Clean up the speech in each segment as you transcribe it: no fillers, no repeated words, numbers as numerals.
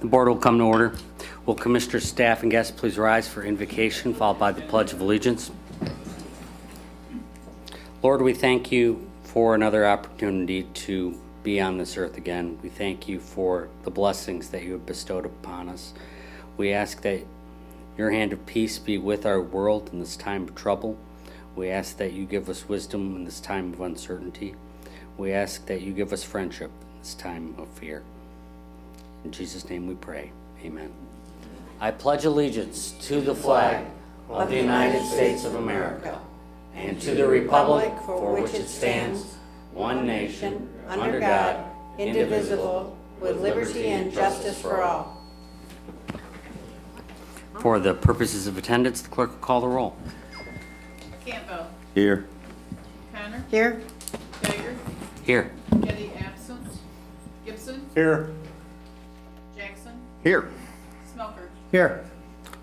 The board will come to order. Will commissioners, staff, and guests please rise for invocation, followed by the Pledge of Allegiance. Lord, we thank you for another opportunity to be on this earth again. We thank you for the blessings that you have bestowed upon us. We ask that your hand of peace be with our world in this time of trouble. We ask that you give us wisdom in this time of uncertainty. We ask that you give us friendship in this time of fear. In Jesus' name we pray. Amen. I pledge allegiance to the flag of the United States of America and to the republic for which it stands, one nation, under God, indivisible, with liberty and justice for all. For the purposes of attendance, the clerk will call the roll. Campbell. Here. Connor. Here. Geiger. Here. Getty absent. Gibson. Here. Jackson. Here. Smelker. Here.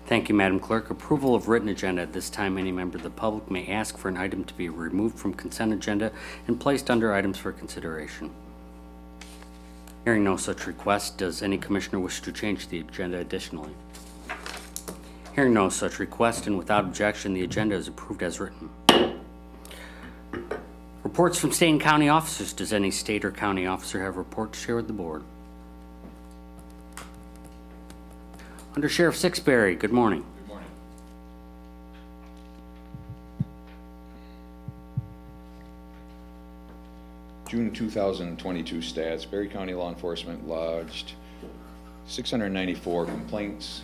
Thank you, Madam Clerk. Approval of written agenda. At this time, any member of the public may ask for an item to be removed from consent agenda and placed under items for consideration. Hearing no such request, does any commissioner wish to change the agenda additionally? Hearing no such request and without objection, the agenda is approved as written. Reports from state and county officers. Does any state or county officer have a report to share with the board? Under Sheriff Sixberry, good morning. Good morning. June 2022 stats, Berry County Law Enforcement lodged 694 complaints.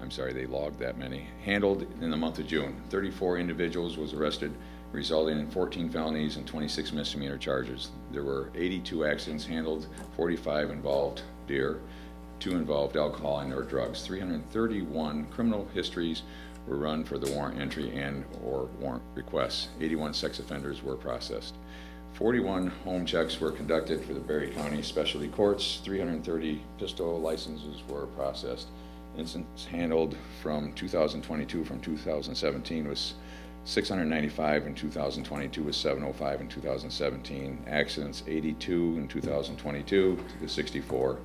I'm sorry, they logged that many. Handled in the month of June. 34 individuals was arrested, resulting in 14 felonies and 26 misdemeanor charges. There were 82 accidents handled, 45 involved deer, 2 involved alcohol and or drugs. 331 criminal histories were run for the warrant entry and or warrant requests. 81 sex offenders were processed. 41 home checks were conducted for the Berry County Specialty Courts. 330 pistol licenses were processed. Incidents handled from 2022 from 2017 was 695 in 2022 was 705 in 2017. Accidents 82 in 2022 to 64.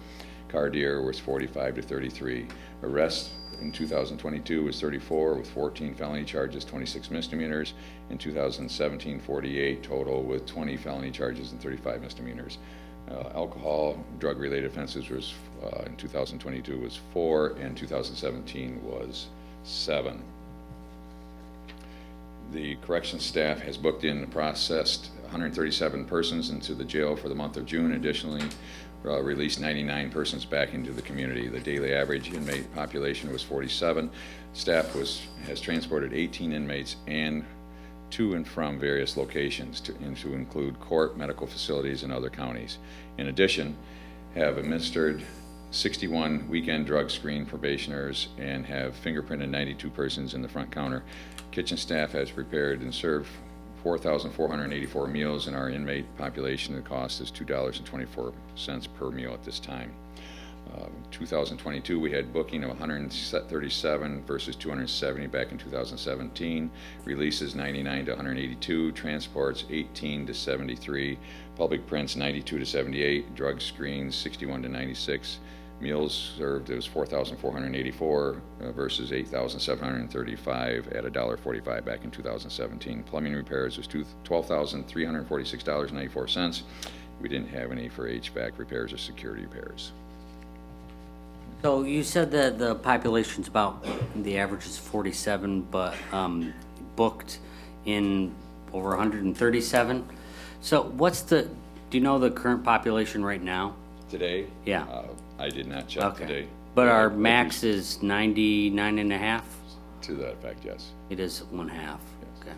Car deer was 45 to 33. Arrests in 2022 was 34 with 14 felony charges, 26 misdemeanors. In 2017, 48 total with 20 felony charges and 35 misdemeanors. Alcohol, drug-related offenses was in 2022 was 4, and 2017 was 7. The corrections staff has booked in and processed 137 persons into the jail for the month of June. Additionally, released 99 persons back into the community. The daily average inmate population was 47. Staff has transported 18 inmates and to and from various locations to include court, medical facilities, and other counties. In addition, have administered 61 weekend drug screen probationers and have fingerprinted 92 persons in the front counter. Kitchen staff has prepared and served 4,484 meals, and our inmate population, the cost is $2.24 per meal at this time. 2022, we had booking of 137 versus 270 back in 2017. Releases 99 to 182. Transports 18 to 73. Public prints 92 to 78. Drug screens 61 to 96. Meals served, it was 4,484 versus 8,735 at $1.45 back in 2017. Plumbing repairs was $12,346.94. We didn't have any for HVAC repairs or security repairs. So you said that the population's about, the average is 47, but booked in over 137. So do you know the current population right now? Today? Yeah. I did not check today. But our max is 99 and a half? To that effect, yes. It is 1/2. Yes. Okay.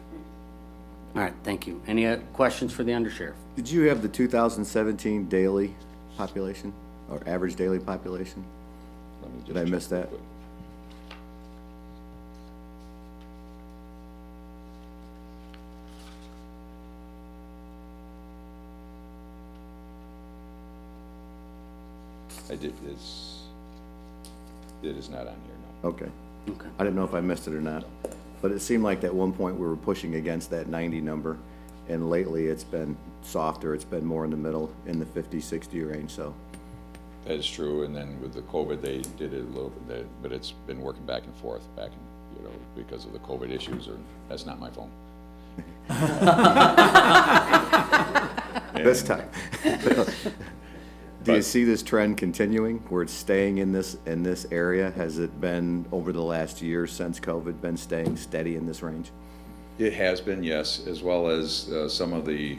All right, thank you. Any questions for the undersheriff? Did you have the 2017 daily population or average daily population? Let me just Did I miss check that? real quick. It is not on here, no. Okay. Okay. I didn't know if I missed it or not. But it seemed like at one point we were pushing against that 90 number, and lately it's been softer. It's been more in the middle, in the 50, 60 range, so That is true, and then with the COVID, they did it a little bit, but it's been working back and forth, because of the COVID issues, or, that's not my phone. This time. Do you see this trend continuing, where it's staying in this area? Has it been, over the last year since COVID, been staying steady in this range? It has been, yes, as well as some of the,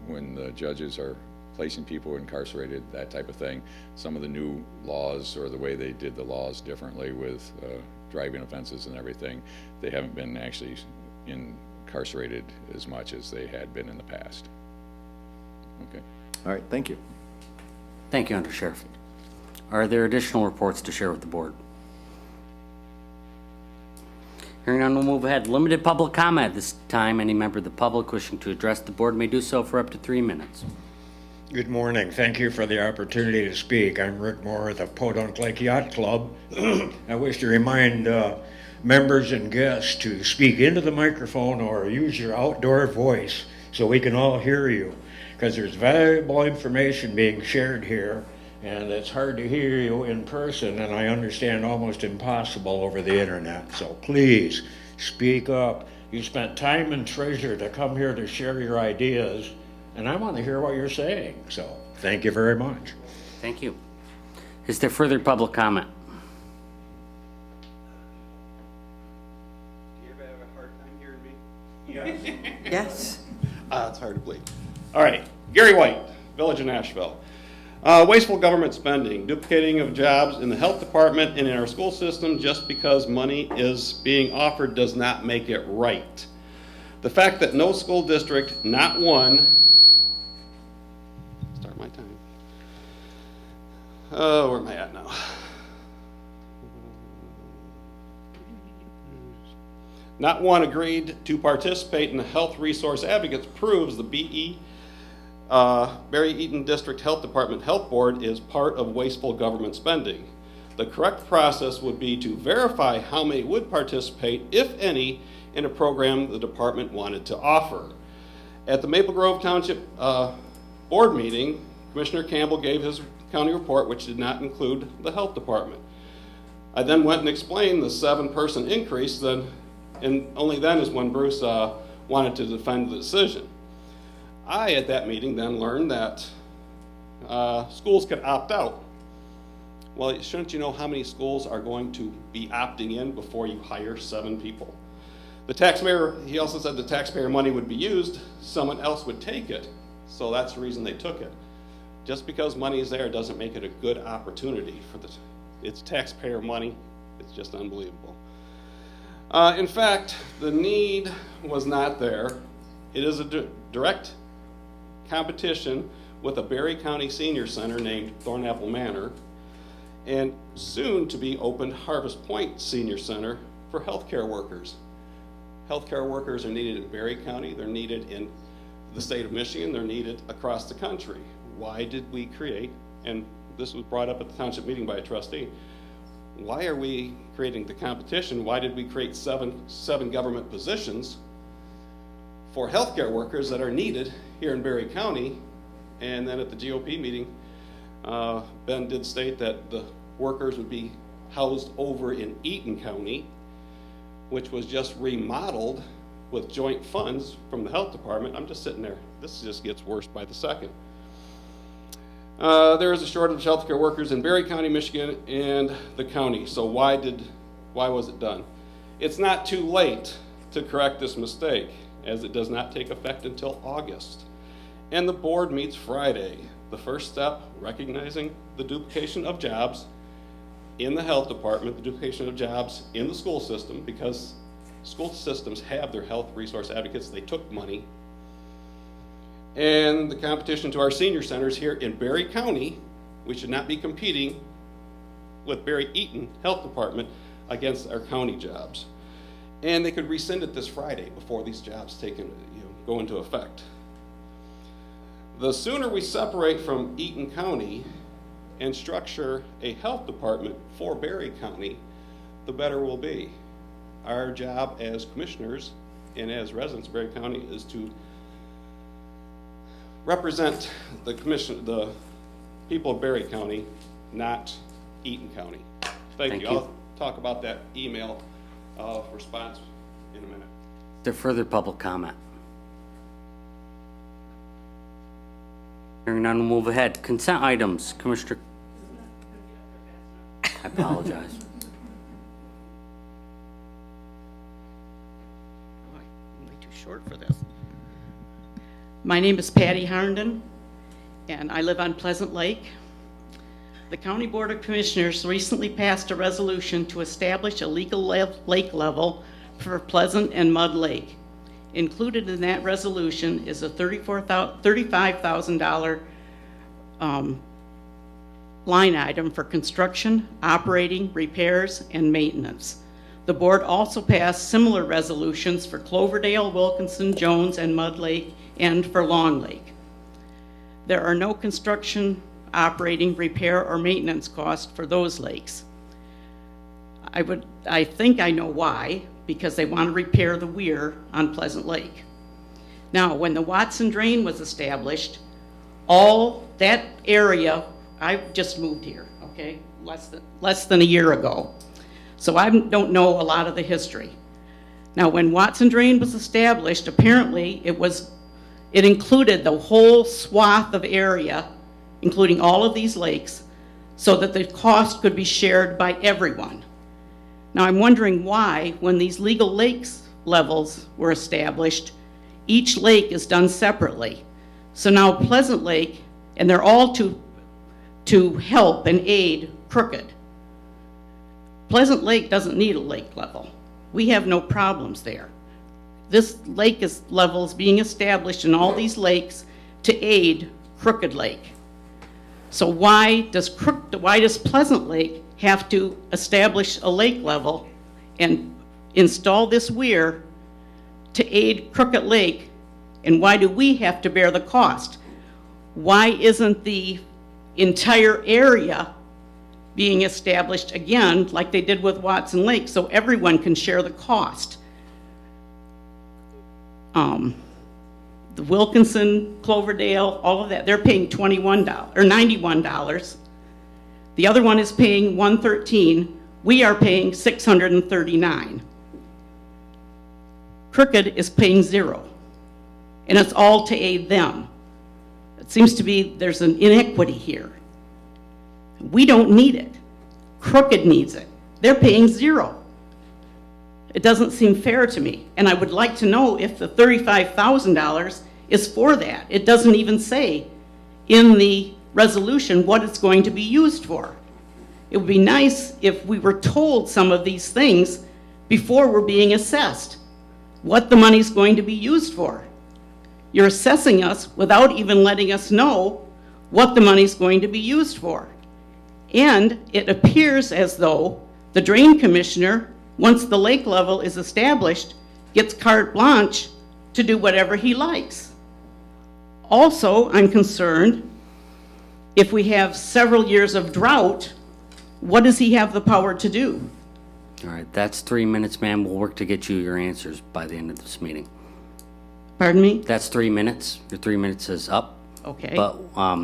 when the judges are placing people incarcerated, that type of thing, some of the new laws, or the way they did the laws differently with driving offenses and everything, they haven't been actually incarcerated as much as they had been in the past. Okay. All right, thank you. Thank you, Undersheriff. Are there additional reports to share with the board? Hearing none, we'll move ahead. Limited public comment. This time, any member of the public wishing to address the board may do so for up to 3 minutes. Good morning. Thank you for the opportunity to speak. I'm Rick Moore of the Podunk Lake Yacht Club. I wish to remind members and guests to speak into the microphone or use your outdoor voice so we can all hear you, because there's valuable information being shared here, and it's hard to hear you in person, and I understand almost impossible over the internet. So please speak up. You spent time and treasure to come here to share your ideas, and I want to hear what you're saying. So thank you very much. Thank you. Is there further public comment? Do you ever have a hard time hearing me? Yes. It's hard to believe. All right, Gary White, Village of Nashville. Wasteful government spending, duplicating of jobs in the health department and in our school system just because money is being offered does not make it right. The fact that no school district, not one, start my time. Oh, where am I at now? Not one agreed to participate in the Health Resource Advocates proves the Barry Eaton District Health Department Health Board is part of wasteful government spending. The correct process would be to verify how many would participate, if any, in a program the department wanted to offer. At the Maple Grove Township board meeting, Commissioner Campbell gave his county report, which did not include the health department. I then went and explained the 7-person increase, and only then is when Bruce wanted to defend the decision. I, at that meeting, then learned that schools could opt out. Well, shouldn't you know how many schools are going to be opting in before you hire 7 people? The taxpayer, he also said the taxpayer money would be used, someone else would take it. So that's the reason they took it. Just because money is there doesn't make it a good opportunity for it's taxpayer money. It's just unbelievable. In fact, the need was not there. It is a direct competition with a Barry County Senior Center named Thornapple Manor, and soon to be opened Harvest Point Senior Center for healthcare workers. Healthcare workers are needed in Barry County, they're needed in the state of Michigan, they're needed across the country. Why did we create, and this was brought up at the township meeting by a trustee, why are we creating the competition? Why did we create seven government positions for healthcare workers that are needed here in Barry County? And then at the GOP meeting, Ben did state that the workers would be housed over in Eaton County, which was just remodeled with joint funds from the health department. I'm just sitting there. This just gets worse by the second. There is a shortage of healthcare workers in Barry County, Michigan, and the county. So why was it done? It's not too late to correct this mistake, as it does not take effect until August. And the board meets Friday. The first step, recognizing the duplication of jobs in the health department, the duplication of jobs in the school system, because school systems have their health resource advocates. They took money. And the competition to our senior centers here in Barry County. We should not be competing with Barry Eaton Health Department against our county jobs. And they could rescind it this Friday before these jobs go into effect. The sooner we separate from Eaton County and structure a health department for Barry County, the better we'll be. Our job as commissioners and as residents of Barry County is to represent the people of Berry County, not Eaton County. Thank Thank you. you. I'll talk about that email response in a minute. Is there further public comment? Hearing none, we'll move ahead. Consent items, Commissioner. I apologize. I'm way too short for this. My name is Patty Harnden, and I live on Pleasant Lake. The County Board of Commissioners recently passed a resolution to establish a legal lake level for Pleasant and Mud Lake. Included in that resolution is a $35,000 line item for construction, operating, repairs, and maintenance. The board also passed similar resolutions for Cloverdale, Wilkinson, Jones, and Mud Lake, and for Long Lake. There are no construction, operating, repair, or maintenance costs for those lakes. I think I know why, because they want to repair the weir on Pleasant Lake. Now, when the Watson Drain was established, all that area, I just moved here, okay, less than a year ago. So I don't know a lot of the history. Now, when Watson Drain was established, apparently it included the whole swath of area, including all of these lakes, so that the cost could be shared by everyone. Now, I'm wondering why, when these legal lakes levels were established, each lake is done separately. So now Pleasant Lake, and they're all to help and aid Crooked. Pleasant Lake doesn't need a lake level. We have no problems there. This lake level is being established in all these lakes to aid Crooked Lake. So why does Pleasant Lake have to establish a lake level and install this weir to aid Crooked Lake, and why do we have to bear the cost? Why isn't the entire area being established again like they did with Watson Lake so everyone can share the cost? The Wilkinson, Cloverdale, all of that, they're paying $21 or $91. The other one is paying $113. We are paying $639. Crooked is paying $0, and it's all to aid them. It seems to be there's an inequity here. We don't need it. Crooked needs it. They're paying $0. It doesn't seem fair to me, and I would like to know if the $35,000 is for that. It doesn't even say in the resolution what it's going to be used for. It would be nice if we were told some of these things before we're being assessed, what the money's going to be used for. You're assessing us without even letting us know what the money's going to be used for. And it appears as though the drain commissioner, once the lake level is established, gets carte blanche to do whatever he likes. Also, I'm concerned if we have several years of drought, what does he have the power to do? All right, that's 3 minutes, ma'am. We'll work to get you your answers by the end of this meeting. Pardon me? That's 3 minutes. Your 3 minutes is up. Okay. But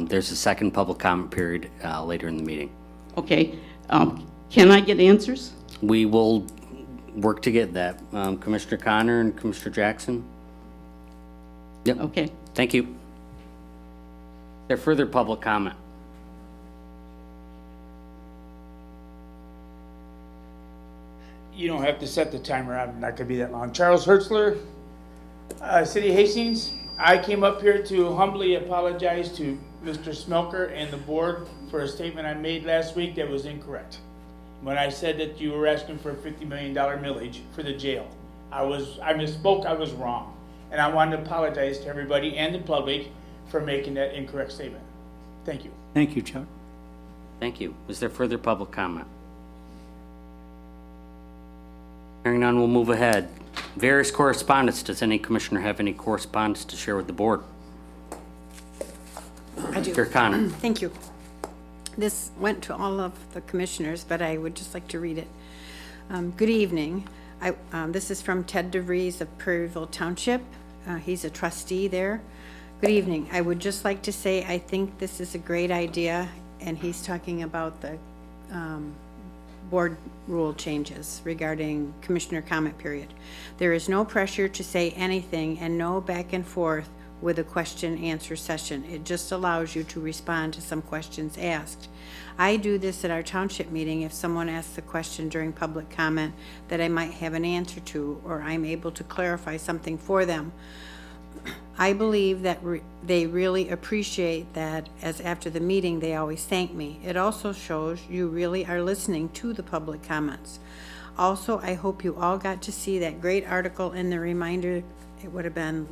there's a second public comment period later in the meeting. Okay. Can I get answers? We will work to get that. Commissioner Connor and Commissioner Jackson? Yep. Okay. Thank you. Is there further public comment? You don't have to set the timer. I'm not going to be that long. Charles Hertzler, City of Hastings. I came up here to humbly apologize to Mr. Smelker and the board for a statement I made last week that was incorrect. When I said that you were asking for a $50 million millage for the jail, I misspoke. I was wrong, and I wanted to apologize to everybody and the public for making that incorrect statement. Thank you. Thank you, Chuck. Thank you. Is there further public comment? Hearing none, we'll move ahead. Various correspondence. Does any commissioner have any correspondence to share with the board? I do. Mr. Connor. Thank you. This went to all of the commissioners, but I would just like to read it. Good evening. This is from Ted DeVries of Prairieville Township. He's a trustee there. Good evening. I would just like to say I think this is a great idea, and he's talking about the board rule changes regarding commissioner comment period. There is no pressure to say anything and no back and forth with a question-answer session. It just allows you to respond to some questions asked. I do this at our township meeting if someone asks a question during public comment that I might have an answer to, or I'm able to clarify something for them. I believe that they really appreciate that, as after the meeting they always thank me. It also shows you really are listening to the public comments. Also, I hope you all got to see that great article in the Reminder, it would have been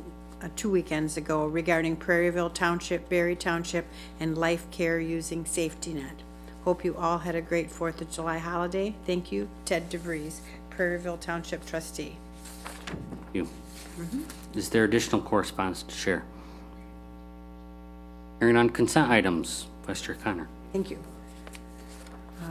2 weekends ago, regarding Prairieville Township, Berry Township, and Life Care using Safety Net. Hope you all had a great 4th of July holiday. Thank you, Ted DeVries, Prairieville Township trustee. Thank you. Is there additional correspondence to share? Hearing on consent items, Vice Chair Connor. Thank you.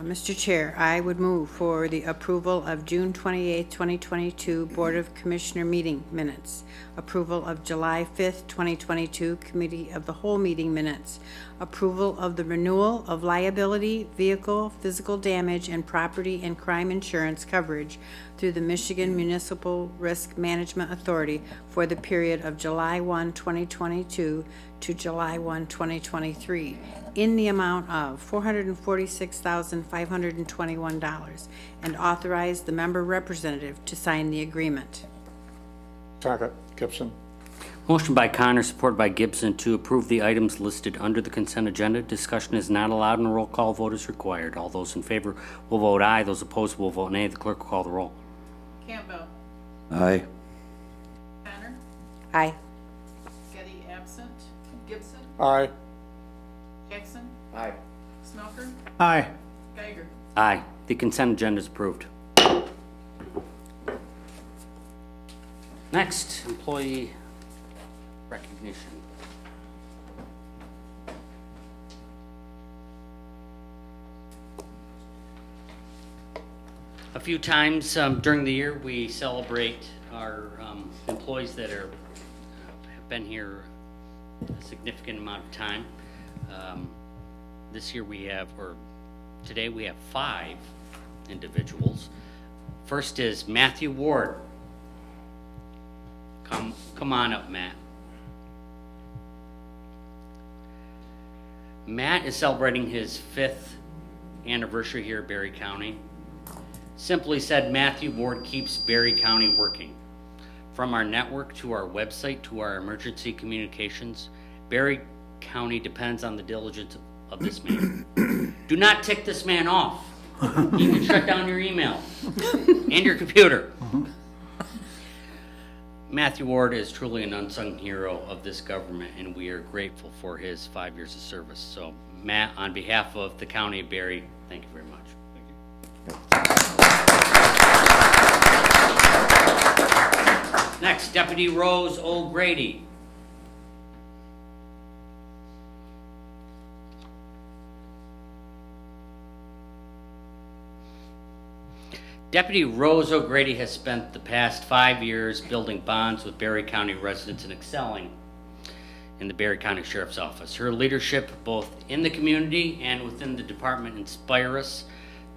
Mr. Chair, I would move for the approval of June 28, 2022 Board of Commissioner meeting minutes, approval of July 5th, 2022 Committee of the Whole meeting minutes, approval of the renewal of liability, vehicle, physical damage, and property and crime insurance coverage through the Michigan Municipal Risk Management Authority for the period of July 1, 2022 to July 1, 2023, in the amount of $446,521, and authorize the member representative to sign the agreement. Second, Gibson. Motion by Connor, supported by Gibson, to approve the items listed under the consent agenda. Discussion is not allowed and a roll call vote is required. All those in favor will vote aye. Those opposed will vote nay. The clerk will call the roll. Campbell. Aye. Connor. Aye. Getty absent. Gibson. Aye. Jackson. Aye. Smelker. Aye. Geiger. Aye. The consent agenda is approved. Next, employee recognition. A few times during the year, we celebrate our employees that have been here a significant amount of time. This year we have, or today we have 5 individuals. First is Matthew Ward. Come on up, Matt. Matt is celebrating his 5th anniversary here at Berry County. Simply said, Matthew Ward keeps Berry County working. From our network to our website to our emergency communications, Berry County depends on the diligence of this man. Do not tick this man off. You can shut down your email and your computer. Matthew Ward is truly an unsung hero of this government, and we are grateful for his 5 years of service. So, Matt, on behalf of the County of Berry, thank you very much. Next, Deputy Rose O'Grady. Deputy Rose O'Grady has spent the past 5 years building bonds with Berry County residents and excelling in the Berry County Sheriff's Office. Her leadership, both in the community and within the department, inspire us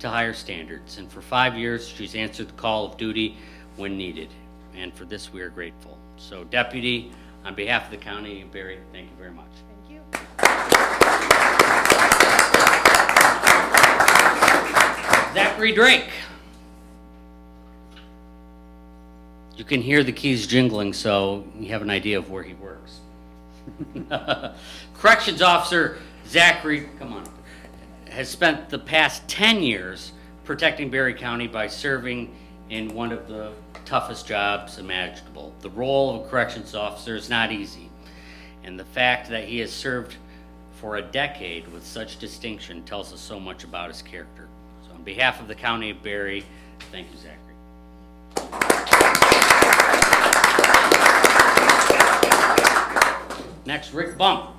to higher standards. And for 5 years, she's answered the call of duty when needed. And for this, we are grateful. So, Deputy, on behalf of the County of Berry, thank you very much. Thank you. Zachary Drake. You can hear the keys jingling, so you have an idea of where he works. Corrections Officer Zachary, come on, has spent the past 10 years protecting Berry County by serving in one of the toughest jobs imaginable. The role of a corrections officer is not easy, and the fact that he has served for a decade with such distinction tells us so much about his character. So on behalf of the County of Berry, thank you, Zachary. Next, Rick Bump.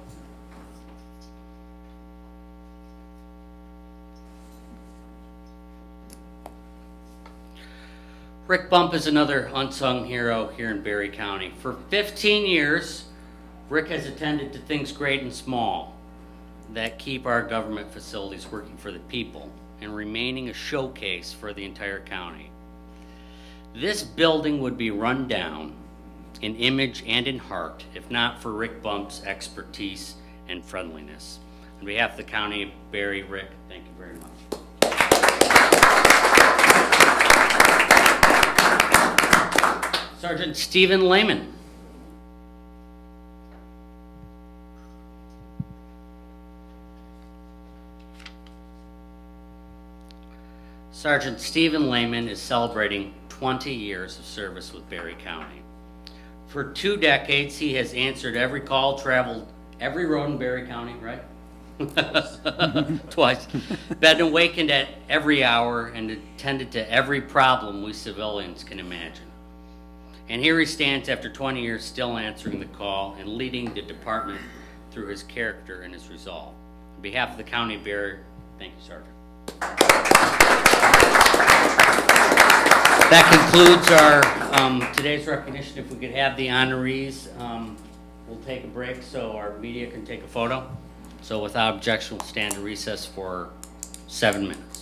Rick Bump is another unsung hero here in Berry County. For 15 years, Rick has attended to things great and small that keep our government facilities working for the people and remaining a showcase for the entire county. This building would be run down in image and in heart if not for Rick Bump's expertise and friendliness. On behalf of the County of Barry, Rick, thank you very much. Sergeant Stephen Lehman. Sergeant Stephen Lehman is celebrating 20 years of service with Barry County. For 2 decades, he has answered every call, traveled every road in Barry County, right? Twice. Been awakened at every hour and attended to every problem we civilians can imagine. And here he stands after 20 years still answering the call and leading the department through his character and his resolve. On behalf of the County of Barry, thank you, Sergeant. That concludes our today's recognition. If we could have the honorees, we'll take a break so our media can take a photo. So without objection, we'll stand in recess for 7 minutes.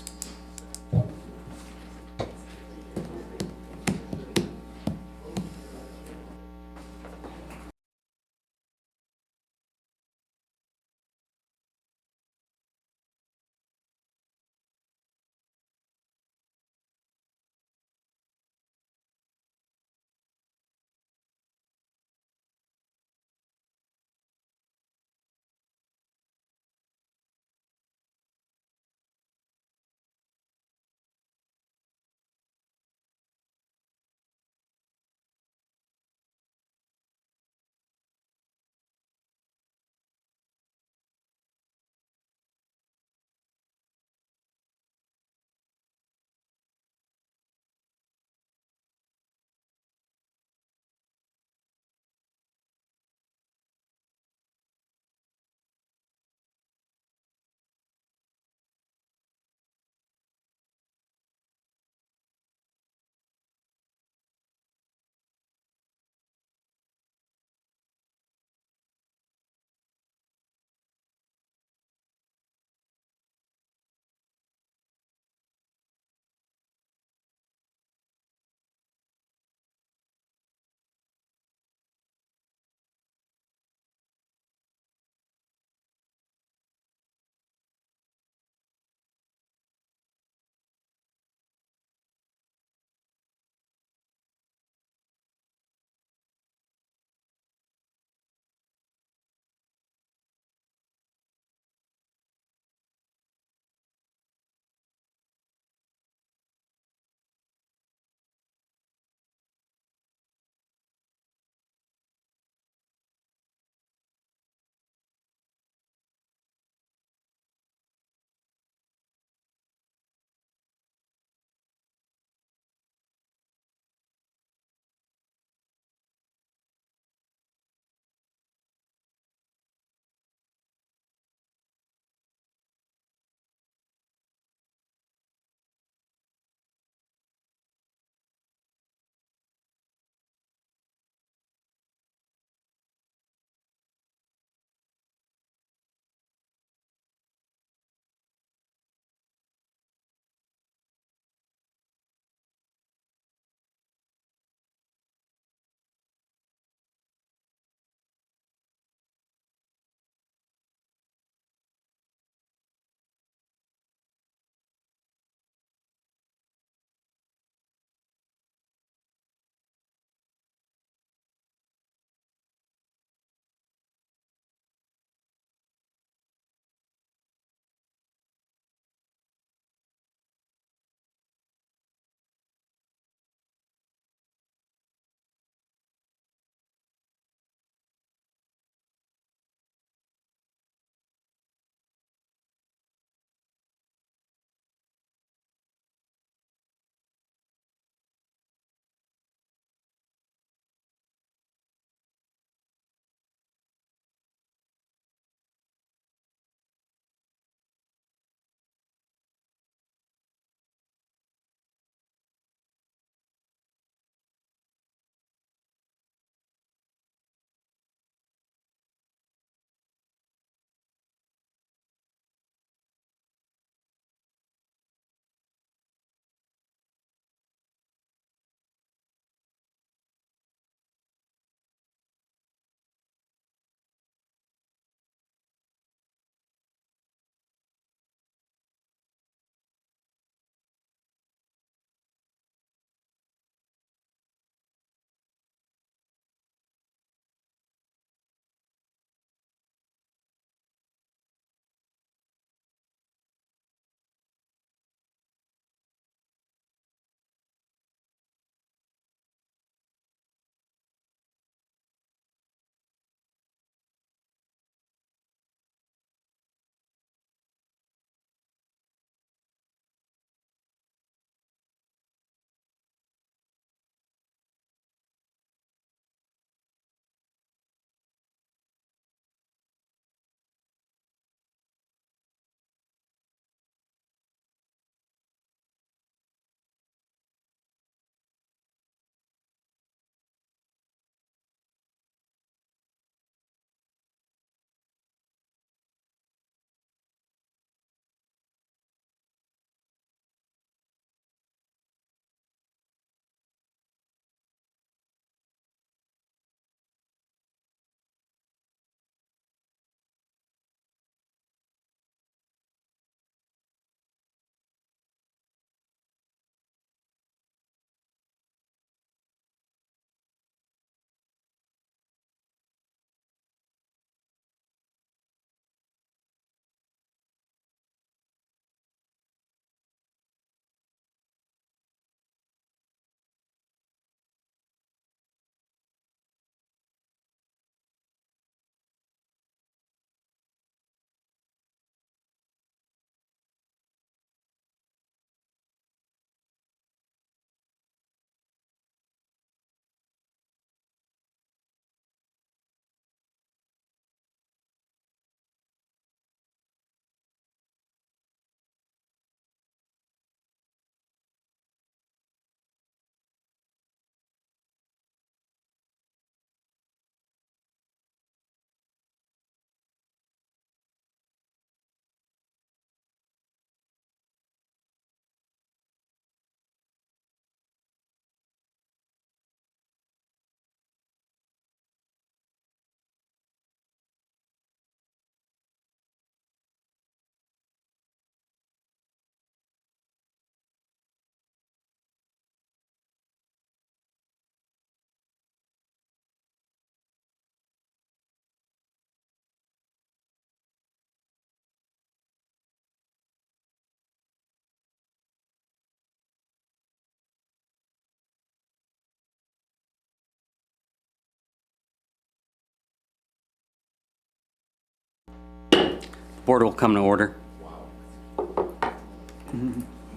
Board will come to order.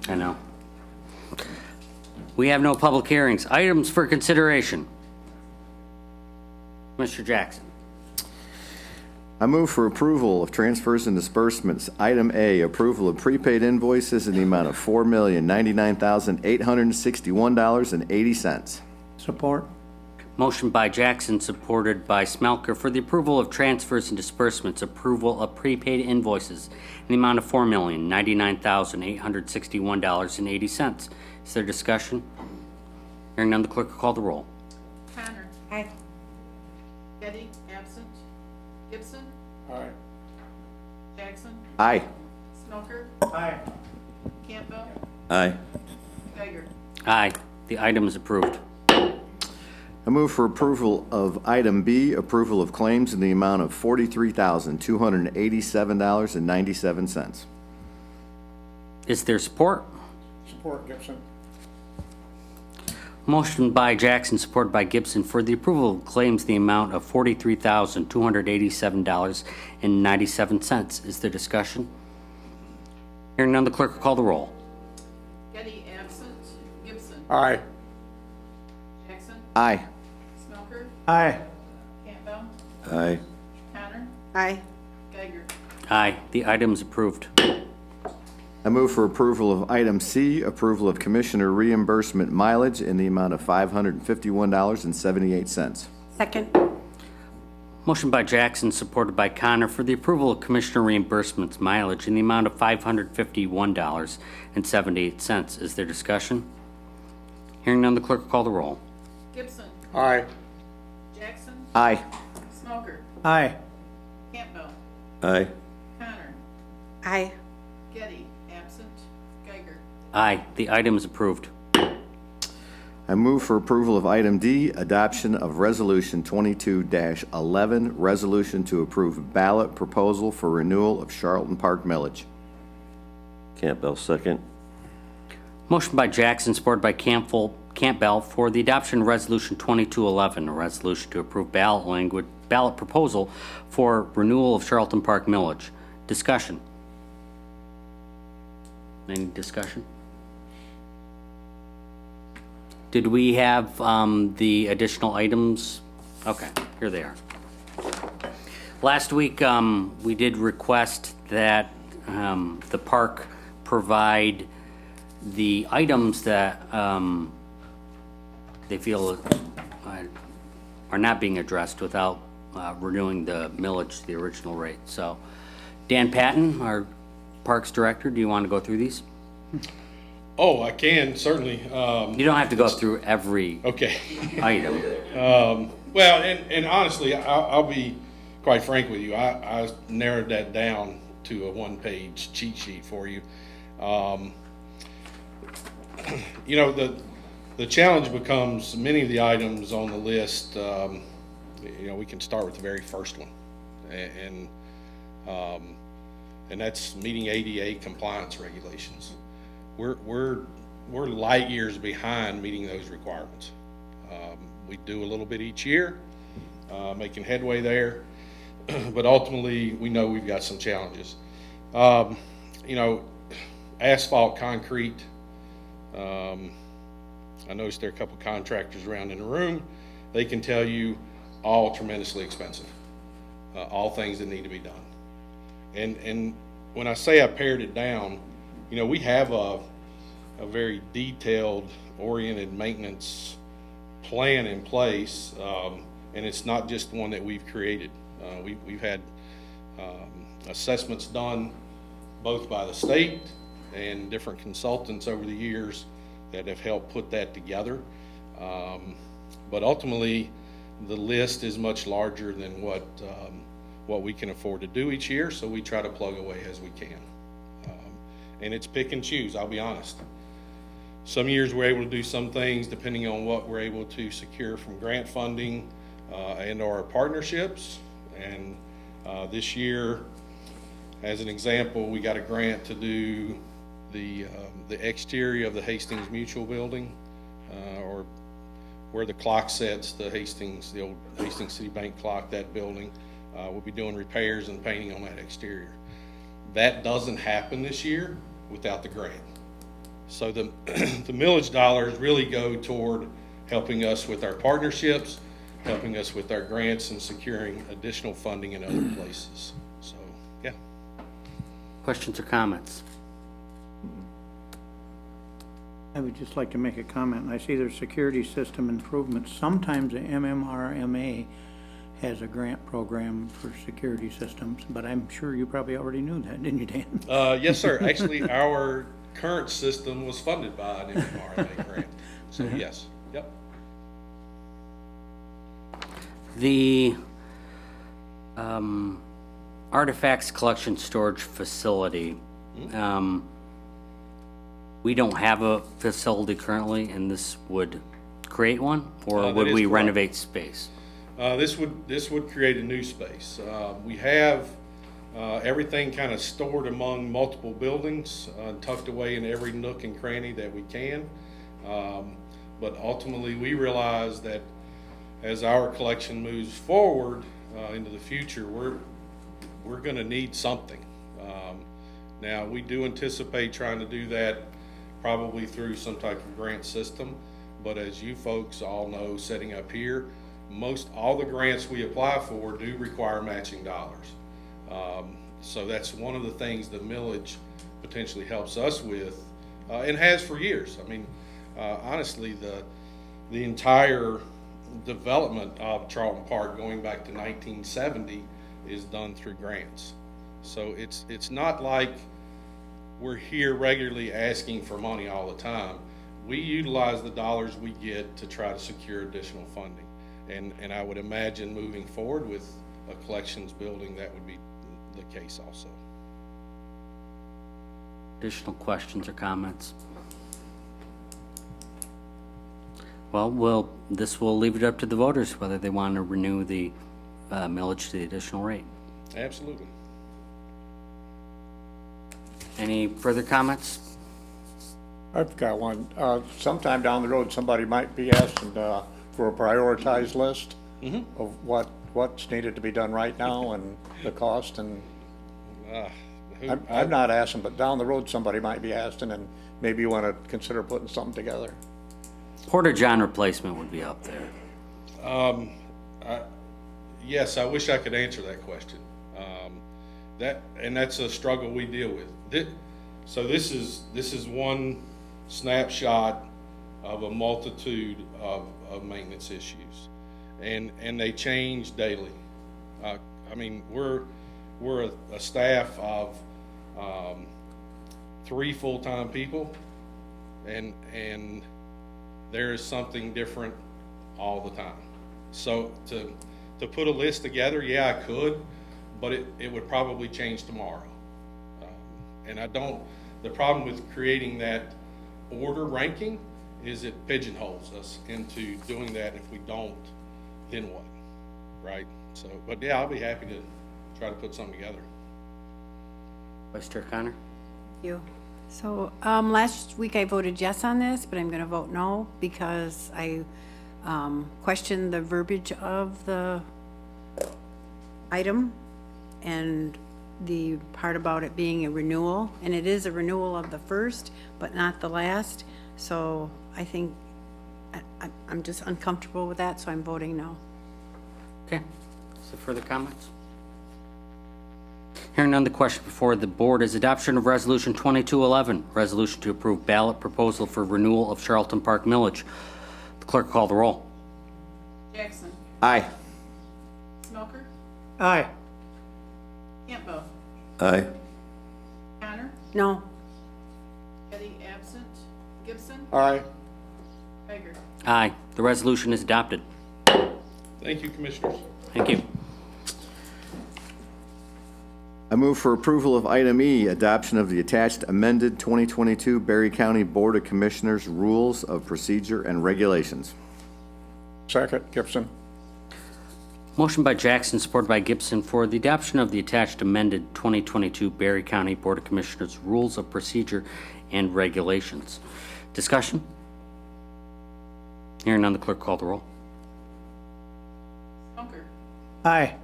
I know. We have no public hearings. Items for consideration. Mr. Jackson. I move for approval of transfers and disbursements. Item A, approval of prepaid invoices in the amount of $4,099,861.80. Support. Motion by Jackson, supported by Smelker, for the approval of transfers and disbursements. Approval of prepaid invoices in the amount of $4,099,861.80. Is there discussion? Hearing none, the clerk will call the roll. Connor. Aye. Getty, absent. Gibson, Aye. Jackson, Aye. Smelker, Aye. Campbell, Aye. Geiger. Aye. The item is approved. I move for approval of item B, approval of claims in the amount of $43,287.97. Is there support? Support Gibson. Motion by Jackson, supported by Gibson, for the approval of claims in the amount of $43,287.97. Is there discussion? Hearing none, the clerk will call the roll. Getty, absent. Gibson, Aye. Jackson, Aye. Smelker, Aye. Campbell, Aye. Connor, Aye. Geiger. Aye. The item is approved. I move for approval of item C, approval of commissioner reimbursement mileage in the amount of $551.78. Second. Motion by Jackson, supported by Connor, for the approval of commissioner reimbursements mileage in the amount of $551.78. Is there discussion? Hearing none, the clerk will call the roll. Gibson, Aye. Jackson, Aye. Smelker, Aye. Campbell, Aye. Connor, Aye. Getty, absent. Geiger. Aye. The item is approved. I move for approval of item D, adoption of resolution 22-11, resolution to approve ballot proposal for renewal of Charlton Park millage. Campbell, second. Motion by Jackson, supported by Campbell, for the adoption of Resolution 2211, a resolution to approve ballot proposal for renewal of Charlton Park millage. Discussion. Any discussion? Did we have the additional items? Okay, here they are. Last week, we did request that the park provide the items that they feel are not being addressed without renewing the millage to the original rate. So, Dan Patton, our Parks Director, do you want to go through these? Oh, I can, certainly. You don't have to go through every Okay. item. Well, and honestly, I'll be quite frank with you. I narrowed that down to a one-page cheat sheet for you. You know, the challenge becomes many of the items on the list. You know, we can start with the very first one, and that's meeting ADA compliance regulations. We're light years behind meeting those requirements. We do a little bit each year, making headway there, but ultimately we know we've got some challenges. You know, asphalt, concrete. I noticed there are a couple contractors around in the room. They can tell you all tremendously expensive, all things that need to be done. And when I say I pared it down, you know, we have a very detailed, oriented maintenance plan in place, and it's not just one that we've created. We've had assessments done both by the state and different consultants over the years that have helped put that together. But ultimately, the list is much larger than what we can afford to do each year, so we try to plug away as we can. And it's pick and choose, I'll be honest. Some years we're able to do some things depending on what we're able to secure from grant funding and our partnerships. And this year, as an example, we got a grant to do the exterior of the Hastings Mutual Building, or where the clock sets, the old Hastings City Bank clock, that building. We'll be doing repairs and painting on that exterior. That doesn't happen this year without the grant. So the, the millage dollars really go toward helping us with our partnerships, helping us with our grants, and securing additional funding in other places. So, yeah. Questions or comments? I would just like to make a comment. I see there's security system improvements. Sometimes the MMRMA has a grant program for security systems, but I'm sure you probably already knew that, didn't you, Dan? Yes, sir. Actually, our current system was funded by an MMRMA grant. So, yes. Yep. The artifacts collection storage facility, we don't have a facility currently, and this would create one, or That would is we correct. renovate space? This would create a new space. We have everything kind of stored among multiple buildings, tucked away in every nook and cranny that we can. But ultimately, we realize that as our collection moves forward into the future, we're going to need something. Now, we do anticipate trying to do that probably through some type of grant system. But as you folks all know, sitting up here, most all the grants we apply for do require matching dollars. So that's one of the things the millage potentially helps us with, and has for years. I mean, honestly, the entire development of Charlton Park going back to 1970 is done through grants. So it's not like we're here regularly asking for money all the time. We utilize the dollars we get to try to secure additional funding. And I would imagine moving forward with a collections building, that would be the case also. Additional questions or comments? Well, this will leave it up to the voters whether they want to renew the millage to the additional rate. Absolutely. Any further comments? I've got one. Sometime down the road, somebody might be asking for a prioritized list of what's needed to be done right now and the cost, and I'm not asking, but down the road, somebody might be asking, and maybe you want to consider putting something together. Porta-John replacement would be up there. Yes, I wish I could answer that question. That's a struggle we deal with. So this is one snapshot of a multitude of maintenance issues, and they change daily. I mean, we're a staff of 3 full-time people, and there is something different all the time. So to put a list together, yeah, I could, but it would probably change tomorrow. And the problem with creating that order ranking is it pigeonholes us into doing that. If we don't, then what, right? So, but yeah, I'll be happy to try to put something together. Vice Chair Connor? Thank you. So, last week I voted yes on this, but I'm gonna vote no because I questioned the verbiage of the item and the part about it being a renewal, and it is a renewal of the first, but not the last. So I think I'm just uncomfortable with that, so I'm voting no. Okay. So further comments? Hearing none, the question before the board is adoption of Resolution 2211, resolution to approve ballot proposal for renewal of Charlton Park millage. The clerk call the roll. Jackson. Aye. Smoker. Aye. Campbell. Aye. Connor. No. Getty absent. Gibson. Aye. Geiger. Aye. The resolution is adopted. Thank you, Commissioners. Thank you. I move for approval of item E, adoption of the attached amended 2022 Berry County Board of Commissioners Rules of Procedure and Regulations. Second, Gibson. Motion by Jackson, supported by Gibson, for the adoption of the attached amended 2022 Berry County Board of Commissioners Rules of Procedure and Regulations. Discussion? Hearing none, the clerk call the roll. Smoker. Aye.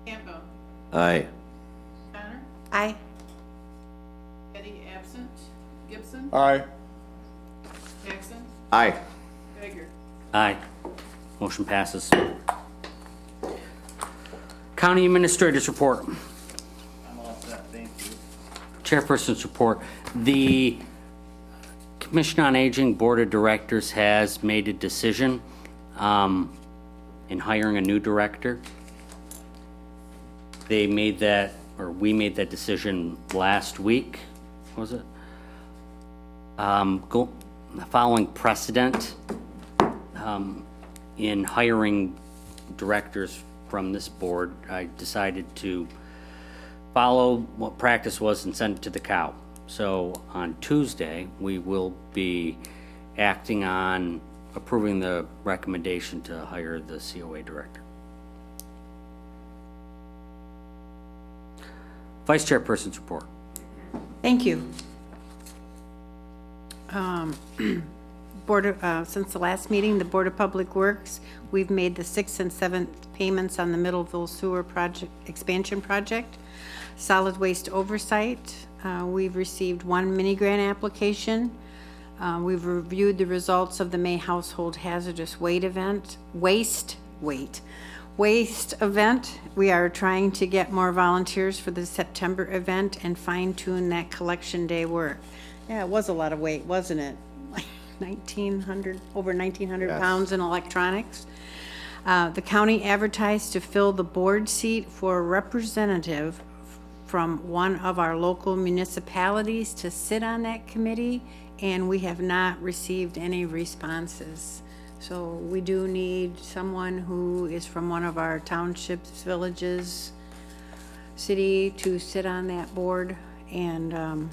Campbell. Aye. Connor. Aye. Getty absent. Gibson. Aye. Jackson. Aye. Geiger. Aye. Motion passes. County Administrator's Report. I'm all set, thank you. Chairperson's Report. The Commission on Aging Board of Directors has made a decision in hiring a new director. They made that, or we made that decision last week, was it? Following precedent in hiring directors from this board, I decided to follow what practice was and send it to the cow. So on Tuesday, we will be acting on approving the recommendation to hire the COA director. Vice Chairperson's Report. Thank you. Since the last meeting, the Board of Public Works, we've made the 6th and 7th payments on the Middleville Sewer Project, expansion project. Solid Waste Oversight, we've received 1 mini grant application. We've reviewed the results of the May Household Hazardous Waste event. Waste event. We are trying to get more volunteers for the September event and fine tune that collection day work. Yeah, it was a lot of weight, wasn't it? Like 1,900, over 1,900 Yes. pounds in electronics. The county advertised to fill the board seat for a representative from one of our local municipalities to sit on that committee, and we have not received any responses. So we do need someone who is from one of our townships, villages, city to sit on that board. And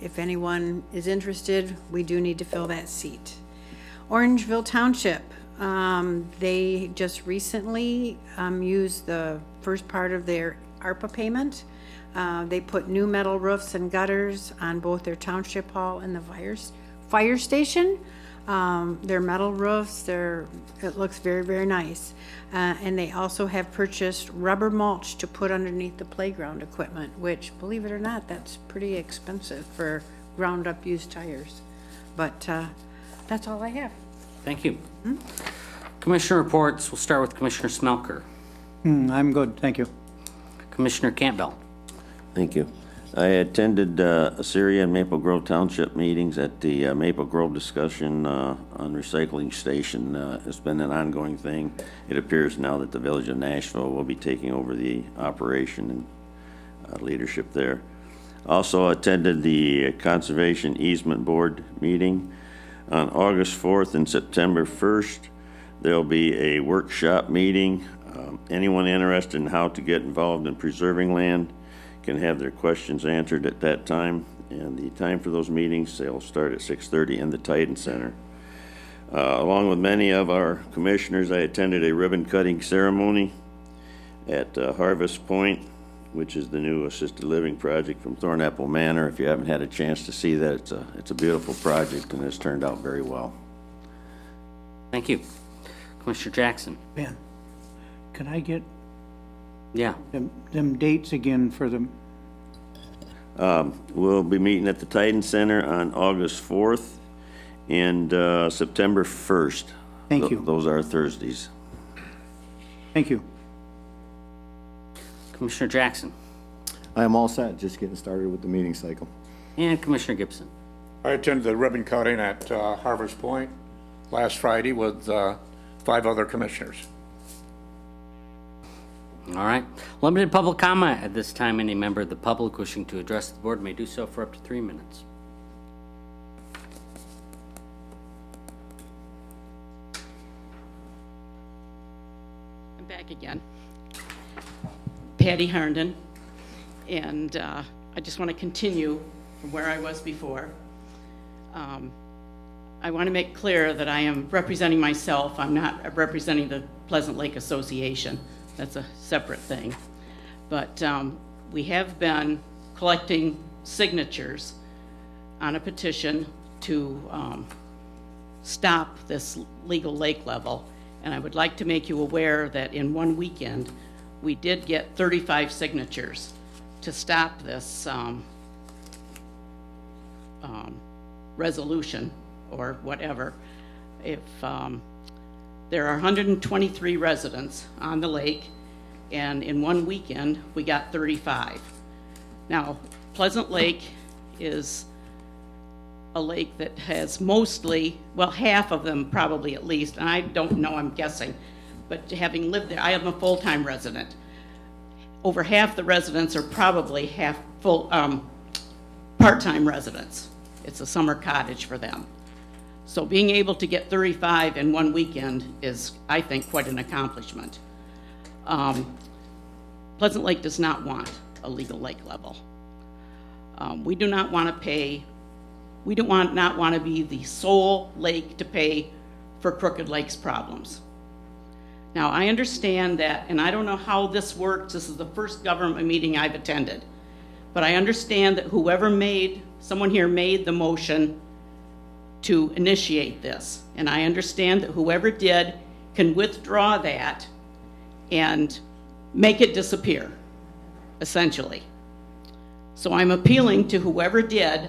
if anyone is interested, we do need to fill that seat. Orangeville Township, they just recently used the first part of their ARPA payment. They put new metal roofs and gutters on both their township hall and the fire station. They're metal roofs, it looks very, very nice. And they also have purchased rubber mulch to put underneath the playground equipment, which, believe it or not, that's pretty expensive for ground up used tires. But that's all I have. Thank you. Commissioner reports, we'll start with Commissioner Smelker. I'm good, thank you. Commissioner Campbell. Thank you. I attended Assyria and Maple Grove Township meetings at the Maple Grove discussion on recycling station. It's been an ongoing thing. It appears now that the Village of Nashville will be taking over the operation and leadership there. Also attended the Conservation Easement Board meeting. On August 4th and September 1st, there'll be a workshop meeting. Anyone interested in how to get involved in preserving land can have their questions answered at that time. And the time for those meetings, they'll start at 6:30 in the Titan Center. Along with many of our commissioners, I attended a ribbon cutting ceremony at Harvest Point, which is the new assisted living project from Thornapple Manor. If you haven't had a chance to see that, it's a beautiful project and it's turned out very well. Thank you. Commissioner Jackson. Ben, could I get Yeah. them dates again for the, We'll be meeting at the Titan Center on August 4th and September 1st. Thank you. Those are Thursdays. thank you. Commissioner Jackson. I am all set, just getting started with the meeting cycle. And Commissioner Gibson. I attended the ribbon cutting at Harvest Point last Friday with 5 other commissioners. All right. Limited public comment at this time. Any member of the public wishing to address the board may do so for up to 3 minutes. I'm back again. Patty Herndon, and I just want to continue from where I was before. I want to make clear that I am representing myself. I'm not representing the Pleasant Lake Association. That's a separate thing. But we have been collecting signatures on a petition to stop this legal lake level. And I would like to make you aware that in one weekend, we did get 35 signatures to stop this resolution or whatever, if there are 123 residents on the lake, and in one weekend we got 35. Now, Pleasant Lake is a lake that has mostly, well, half of them probably at least, and I don't know, I'm guessing, but having lived there, I am a full-time resident. Over half the residents are probably half full, part-time residents. It's a summer cottage for them. So being able to get 35 in one weekend is, I think, quite an accomplishment. Pleasant Lake does not want a legal lake level. We do not want to pay, we do not want to be the sole lake to pay for Crooked Lake's problems. Now, I understand that, and I don't know how this works, this is the first government meeting I've attended, but I understand that whoever someone here made the motion to initiate this, and I understand that whoever did can withdraw that and make it disappear, essentially. So I'm appealing to whoever did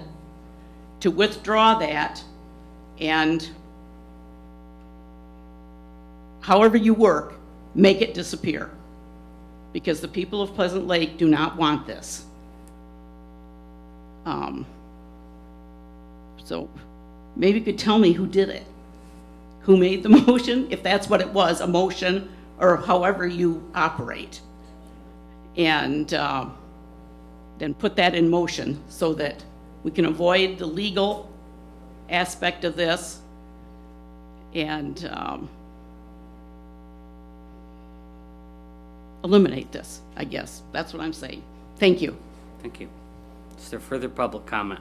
to withdraw that, and however you work, make it disappear, because the people of Pleasant Lake do not want this. So maybe you could tell me who did it, who made the motion, if that's what it was, a motion, or however you operate. And then put that in motion so that we can avoid the legal aspect of this and eliminate this, I guess. That's what I'm saying. Thank you. Thank you. Is there further public comment?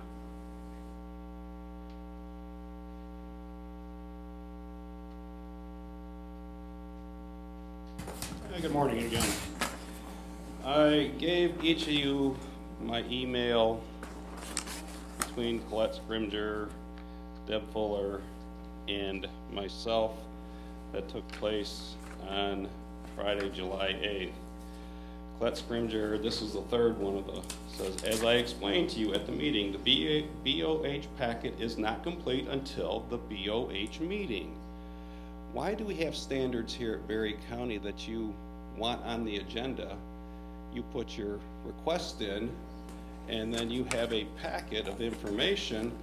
Good morning again. I gave each of you my email between Colette Scrimger, Deb Fuller, and myself that took place on Friday, July 8th. Colette Scrimger, this is the third one of the, says, as I explained to you at the meeting, the BOH packet is not complete until the BOH meeting. Why do we have standards here at Berry County that you want on the agenda? You put your request in, and then you have a packet of information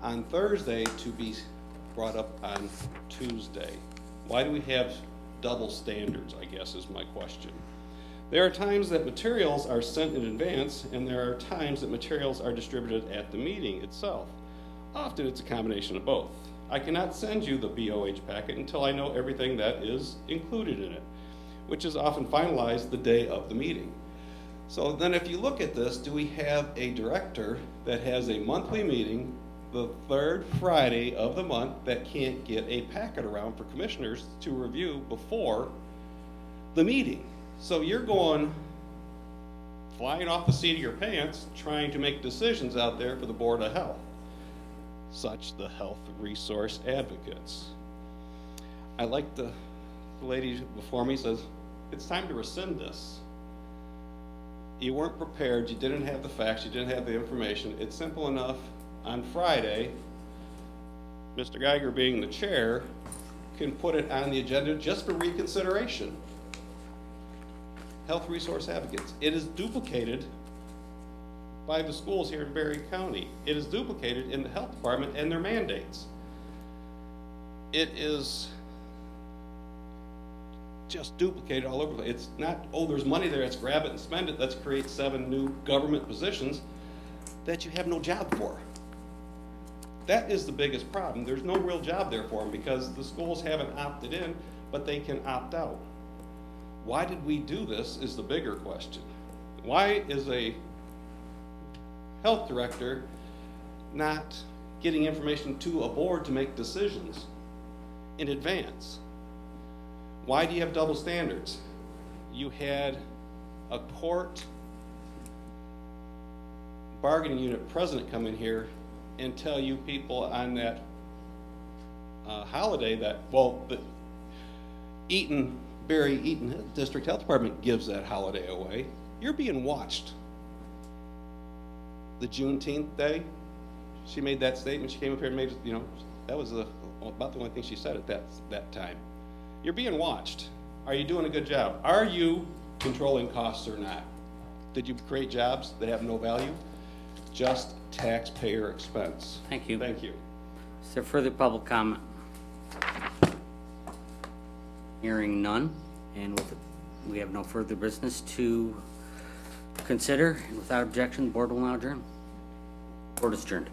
on Thursday to be brought up on Tuesday. Why do we have double standards, I guess is my question. There are times that materials are sent in advance, and there are times that materials are distributed at the meeting itself. Often it's a combination of both. I cannot send you the BOH packet until I know everything that is included in it, which is often finalized the day of the meeting. So then if you look at this, do we have a director that has a monthly meeting the third Friday of the month that can't get a packet around for commissioners to review before the meeting? So you're going flying off the seat of your pants trying to make decisions out there for the Board of Health, such the health resource advocates. I like the lady before me says, it's time to rescind this. You weren't prepared, you didn't have the facts, you didn't have the information. It's simple enough. On Friday, Mr. Geiger, being the chair, can put it on the agenda just for reconsideration. Health resource advocates. It is duplicated by the schools here in Berry County. It is duplicated in the health department and their mandates. It is just duplicated all over the place. It's not, oh, there's money there, let's grab it and spend it, let's create 7 new government positions that you have no job for. That is the biggest problem. There's no real job there for them because the schools haven't opted in, but they can opt out. Why did we do this is the bigger question. Why is a health director not getting information to a board to make decisions in advance? Why do you have double standards? You had a court bargaining unit president come in here and tell you people on that holiday that, well, the Berry Eaton District Health Department gives that holiday away. You're being watched the Juneteenth day. She made that statement. She came up here and made, you know, that was about the only thing she said at that time. You're being watched. Are you doing a good job? Are you controlling costs or not? Did you create jobs that have no value? Just taxpayer expense. Thank you. Thank you. Is there further public comment? Hearing none, and we have no further business to consider. Without objection, the board will now adjourn. Board is adjourned.